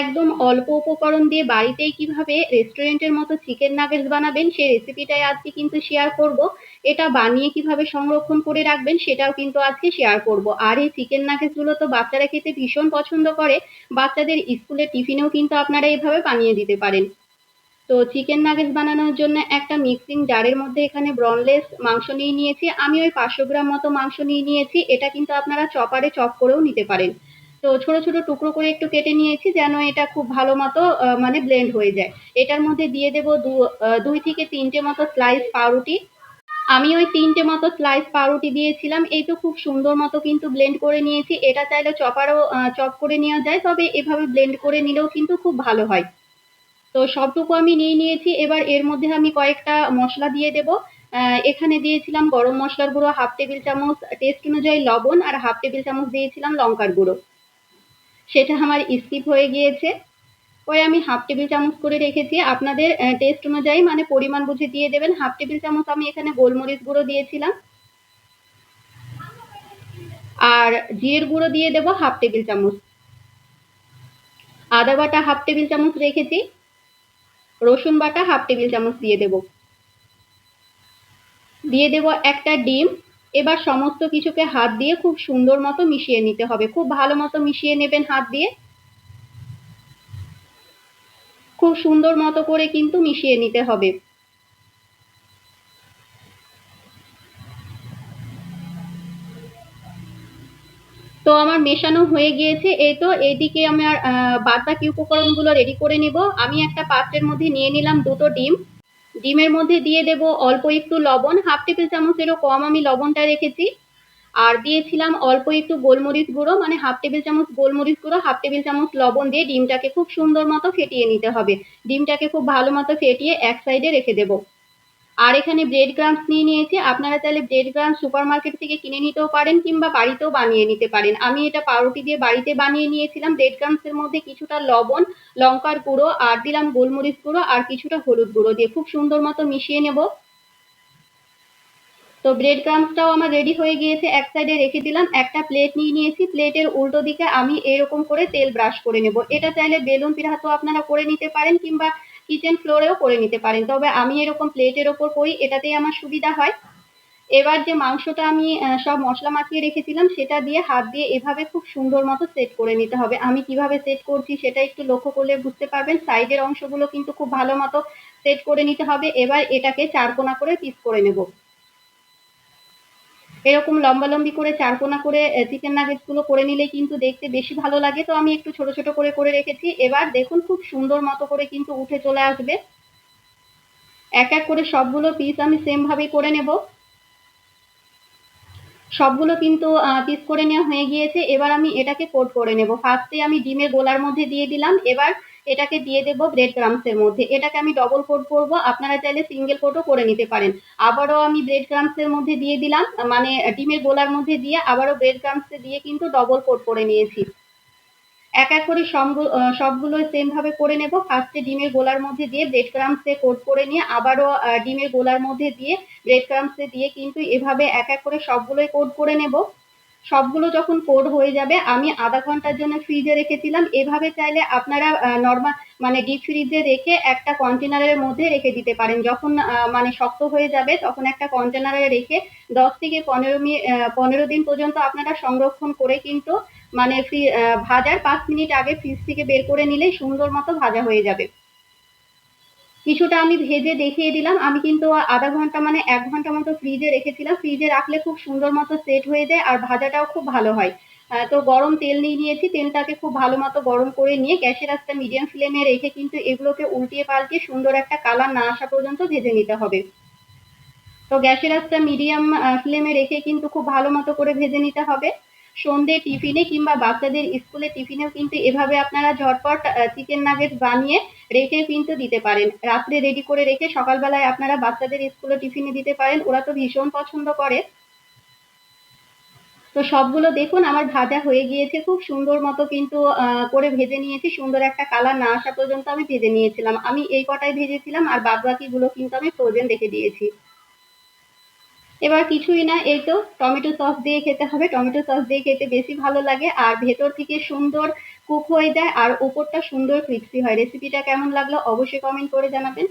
একদম অল্প উপকরণ দিয়ে বাড়িতেই কিভাবে রেস্টুরেন্টের মতো চিকেন নাগেটস বানাবেন সেই রেসিপিটাই আজকে কিন্তু শেয়ার করব। এটা বানিয়ে কিভাবে সংরক্ষণ করে রাখবেন সেটাও কিন্তু আজকে শেয়ার করব। আর এই চিকেন নাগেটস গুলো তো বাচ্চারা খেতে ভীষণ পছন্দ করে, বাচ্চাদের স্কুলের টিফিনেও কিন্তু আপনারা এইভাবে বানিয়ে দিতে পারেন। তো চিকেন নাগেটস বানানোর জন্য একটা মিক্সিং জারের মধ্যে এখানে ব্রনলেস মাংস নিয়ে নিয়েছি। আমি ওই 500 গ্রাম মতো মাংস নিয়ে নিয়েছি। এটা কিন্তু আপনারা চপারে চপ করেও নিতে পারেন। তো ছোট ছোট টুকরো করে একটু কেটে নিয়েছি যেন এটা খুব ভালো মতো মানে ব্লেন্ড হয়ে যায়। এটার মধ্যে দিয়ে দেবো 2 থেকে 3টে মতো স্লাইস পাউরুটি। আমি ওই 3টে মতো স্লাইস পাউরুটি দিয়েছিলাম। এই তো খুব সুন্দর মতো কিন্তু ব্লেন্ড করে নিয়েছি। এটা চাইলে চপারও চপ করে নেওয়া যায়, তবে এভাবে ব্লেন্ড করে নিলেও কিন্তু খুব ভালো হয়। তো সবটুকু আমি নিয়ে নিয়েছি। এবার এর মধ্যে আমি কয়েকটা মশলা দিয়ে দেব। এখানে দিয়েছিলাম গরম মশলার গুঁড়ো 1/2 টেবিল চামচ, টেস্ট অনুযায়ী লবণ, আর 1/2 টেবিল চামচ দিয়েছিলাম লঙ্কার গুঁড়ো। সেটা আমার স্কিপ হয়ে গিয়েছে। পরে আমি 1/2 টেবিল চামচ করে রেখেছি। আপনাদের টেস্ট অনুযায়ী মানে পরিমাণ বুঝে দিয়ে দেবেন। 1/2 টেবিল চামচ আমি এখানে গোলমরিচ গুঁড়ো দিয়েছিলাম। আর জিরের গুঁড়ো দিয়ে দেবো 1/2 টেবিল চামচ। আদা বাটা 1/2 টেবিল চামচ রেখেছি। রসুন বাটা 1/2 টেবিল চামচ দিয়ে দেবো। দিয়ে দেব একটা ডিম। এবার সমস্ত কিছুকে হাত দিয়ে খুব সুন্দর মতো মিশিয়ে নিতে হবে। খুব ভালো মতো মিশিয়ে নেবেন হাত দিয়ে। খুব সুন্দর মতো করে কিন্তু মিশিয়ে নিতে হবে। তো আমার মেশানো হয়ে গিয়েছে। এই তো এইদিকে আমার বাদ বাকি উপকরণগুলো রেডি করে নিব। আমি একটা পাত্রের মধ্যে নিয়ে নিলাম 2টো ডিম। ডিমের মধ্যে দিয়ে দেব অল্প একটু লবণ, 1/2 টেবিল চামচেরও কম আমি লবণটা রেখেছি। আর দিয়েছিলাম অল্প একটু গোলমরিচ গুঁড়ো, মানে 1/2 টেবিল চামচ গোলমরিচ গুঁড়ো, 1/2 টেবিল চামচ লবণ দিয়ে ডিমটাকে খুব সুন্দর মতো ফেটিয়ে নিতে হবে। ডিমটাকে খুব ভালো মতো ফেটিয়ে এক সাইডে রেখে দেব। আর এখানে ব্রেড ক্রাম্বস নিয়ে নিয়েছি। আপনারা চাইলে ব্রেড ক্রাম্বস সুপার মার্কেট থেকে কিনে নিতেও পারেন কিংবা বাড়িতেও বানিয়ে নিতে পারেন। আমি এটা পাউরুটি দিয়ে বাড়িতে বানিয়ে নিয়েছিলাম। ব্রেড ক্রাম্বস এর মধ্যে কিছুটা লবণ, লঙ্কার গুঁড়ো আর দিলাম গোলমরিচ গুঁড়ো আর কিছুটা হলুদ গুঁড়ো দিয়ে খুব সুন্দর মতো মিশিয়ে নেব। তো ব্রেড ক্রাম্বসটাও আমার রেডি হয়ে গিয়েছে, এক সাইডে রেখে দিলাম। একটা প্লেট নিয়ে নিয়েছি। প্লেটের উল্টো দিকে আমি এরকম করে তেল ব্রাশ করে নেব। এটা চাইলে বেলুন পিঠাতেও আপনারা করে নিতে পারেন কিংবা কিচেন ফ্লোরেও করে নিতে পারেন, তবে আমি এরকম প্লেটের ওপর করি, এটাতেই আমার সুবিধা হয়। এবার যে মাংসটা আমি সব মশলা মাখিয়ে রেখেছিলাম সেটা দিয়ে হাত দিয়ে এভাবে খুব সুন্দর মতো সেট করে নিতে হবে। আমি কিভাবে সেট করছি সেটা একটু লক্ষ্য করলে বুঝতে পারবেন। সাইডের অংশগুলো কিন্তু খুব ভালো মতো সেট করে নিতে হবে। এবার এটাকে 4 কোণা করে পিস করে নেব। এরকম লম্বালম্বি করে 4 কোণা করে চিকেন নাগেটস গুলো করে নিলে কিন্তু দেখতে বেশি ভালো লাগে। তো আমি একটু ছোট ছোট করে করে রেখেছি। এবার দেখুন খুব সুন্দর মতো করে কিন্তু উঠে চলে আসবে। এক এক করে সবগুলো পিস আমি সেম ভাবেই করে নেব। সবগুলো কিন্তু পিস করে নেওয়া হয়ে গিয়েছে। এবার আমি এটাকে কোট করে নেব। ফার্স্টে আমি ডিমের গোলার মধ্যে দিয়ে দিলাম। এবার এটাকে দিয়ে দেব ব্রেড ক্রাম্বস এর মধ্যে। এটাকে আমি ডবল কোট করব, আপনারা চাইলে সিঙ্গেল কোটও করে নিতে পারেন। আবারও আমি ব্রেড ক্রাম্বস এর মধ্যে দিয়ে দিলাম, মানে ডিমের গোলার মধ্যে দিয়ে আবারও ব্রেড ক্রাম্বস দিয়ে কিন্তু ডবল কোট করে নিয়েছি। এক এক করে সবগুলো সেম ভাবে করে নেব। ফার্স্টে ডিমের গোলার মধ্যে দিয়ে ব্রেড ক্রাম্বসে কোট করে নিয়ে আবারও ডিমের গোলার মধ্যে দিয়ে ব্রেড ক্রাম্বসে দিয়ে কিন্তু এভাবে এক এক করে সবগুলোই কোট করে নেব। সবগুলো যখন কোট হয়ে যাবে আমি আধা ঘন্টার জন্য ফ্রিজে রেখেছিলাম। এভাবে চাইলে আপনারা নর্মাল মানে ডিপ ফ্রিজে রেখে একটা কন্টেনারের মধ্যে রেখে দিতে পারেন। যখন মানে শক্ত হয়ে যাবে তখন একটা কন্টেনারে রেখে 10 থেকে 15 দিন পর্যন্ত আপনারা সংরক্ষণ করে কিন্তু মানে ভাজার 5 মিনিট আগে ফ্রিজ থেকে বের করে নিলেই সুন্দর মতো ভাজা হয়ে যাবে। কিছুটা আমি ভেজে দেখিয়ে দিলাম। আমি কিন্তু আধা ঘন্টা মানে 1 ঘন্টা মতো ফ্রিজে রেখেছিলাম। ফ্রিজে রাখলে খুব সুন্দর মতো সেট হয়ে যায় আর ভাজাটাও খুব ভালো হয়। তো গরম তেল নিয়ে নিয়েছি। তেলটাকে খুব ভালো মতো গরম করে নিয়ে গ্যাসের আঁচটা মিডিয়াম ফ্লেমে রেখে কিন্তু এগুলোকে উল্টিয়ে পাল্টিয়ে সুন্দর একটা কালার না আসা পর্যন্ত ভেজে নিতে হবে। তো গ্যাসের আঁচটা মিডিয়াম ফ্লেমে রেখে কিন্তু খুব ভালো মতো করে ভেজে নিতে হবে। সন্ধ্যে টিফিনে কিংবা বাচ্চাদের স্কুলে টিফিনেও কিন্তু এভাবে আপনারা ঝটপট চিকেন নাগেটস বানিয়ে রেখে কিন্তু দিতে পারেন। রাত্রে রেডি করে রেখে সকালবেলায় আপনারা বাচ্চাদের স্কুলে টিফিনে দিতে পারেন, ওরা তো ভীষণ পছন্দ করে। তো সবগুলো দেখুন আমার ভাজা হয়ে গিয়েছে। খুব সুন্দর মতো কিন্তু করে ভেজে নিয়েছি। সুন্দর একটা কালার না আসা পর্যন্ত আমি ভেজে নিয়েছিলাম। আমি এই কটাই ভেজেছিলাম আর বাদ বাকিগুলো কিন্তু আমি ফ্রোজেন রেখে দিয়েছি। এবার কিছুই না, এই তো টমেটো সস দিয়ে খেতে হবে। টমেটো সস দিয়ে খেতে বেশি ভালো লাগে, আর ভেতর থেকে সুন্দর কুক হয়ে যায় আর উপরটা সুন্দর ক্রিস্পি হয়। রেসিপিটা কেমন লাগলো অবশ্যই কমেন্ট করে জানাবেন।